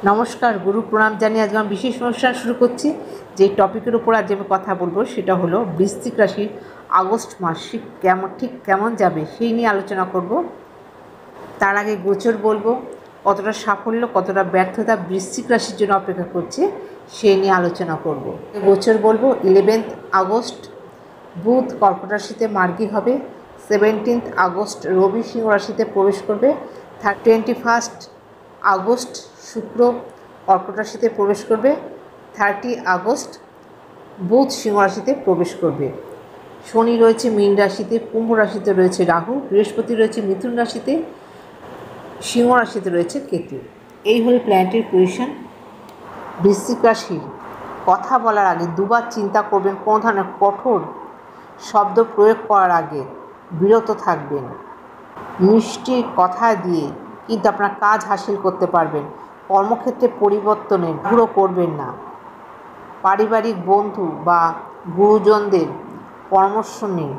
নমস্কার, গুরু প্রণাম জানিয়ে আজকে আমি বিশেষ অনুষ্ঠান শুরু করছি। যে টপিকের উপর আজ আমি কথা বলবো সেটা হলো বৃশ্চিক রাশির আগস্ট মাস কেমন যাবে সেই নিয়ে আলোচনা করব। তার আগে গোচর বলবো, কতটা সাফল্য কতটা ব্যর্থতা বৃশ্চিক রাশির জন্য অপেক্ষা করছে সেই নিয়ে আলোচনা করব। গোচর বলবো 11 আগস্ট বুধ কর্কট রাশিতে মার্গী হবে। 17 আগস্ট রবি সিংহ রাশিতে প্রবেশ করবে। 21 আগস্ট শুক্র কর্কট রাশিতে প্রবেশ করবে। 30 আগস্ট বুধ সিংহ রাশিতে প্রবেশ করবে। শনি রয়েছে মীন রাশিতে, কুম্ভ রাশিতে রয়েছে রাহু, বৃহস্পতি রয়েছে মিথুন রাশিতে, সিংহ রাশিতে রয়েছে কেতু। এই হল প্ল্যানেটের পজিশন। বৃশ্চিক রাশি কথা বলার আগে দুবার চিন্তা করবেন, কোনো ধরনের কঠোর শব্দ প্রয়োগ করার আগে বিরত থাকবেন। মিষ্টি কথা দিয়ে কিন্তু আপনার কাজ হাসিল করতে পারবেন। কর্মক্ষেত্রে পরিবর্তনের ঘুরো করবেন না। পারিবারিক বন্ধু বা গুরুজনদের পরামর্শ নিন।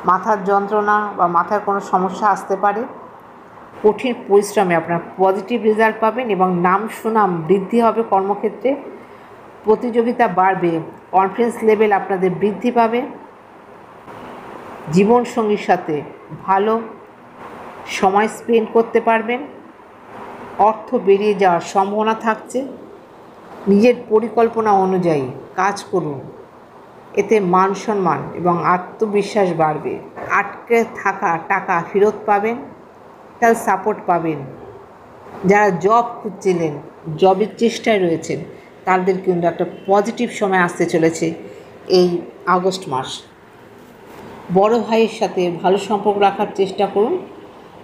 মাথার যন্ত্রণা বা মাথার কোনো সমস্যা আসতে পারে। কঠিন পরিশ্রমে আপনার পজিটিভ রেজাল্ট পাবেন এবং নাম সুনাম বৃদ্ধি হবে। কর্মক্ষেত্রে প্রতিযোগিতা বাড়বে, কনফিডেন্স লেভেল আপনাদের বৃদ্ধি পাবে। জীবনসঙ্গীর সাথে ভালো সময় স্পেন্ড করতে পারবেন। অর্থ বেরিয়ে যাওয়ার সম্ভাবনা থাকছে। নিজের পরিকল্পনা অনুযায়ী কাজ করুন, এতে মান সম্মান এবং আত্মবিশ্বাস বাড়বে। আটকে থাকা টাকা ফেরত পাবেন, তার সাপোর্ট পাবেন। যারা জব খুঁজছিলেন, জবের চেষ্টায় রয়েছেন, তাদের কিন্তু একটা পজিটিভ সময় আসতে চলেছে এই আগস্ট মাস। বড় ভাইয়ের সাথে ভালো সম্পর্ক রাখার চেষ্টা করুন।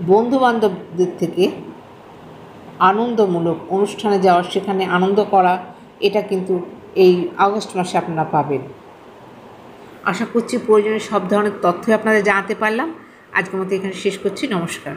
বন্ধুবান্ধবদের থেকে আনন্দমূলক অনুষ্ঠানে যাওয়া, সেখানে আনন্দ করা, এটা কিন্তু এই আগস্ট মাসে আপনারা পাবেন। আশা করছি প্রয়োজনীয় সব ধরনের তথ্যই আপনাদের জানাতে পারলাম। আজকের মতো এখানে শেষ করছি। নমস্কার।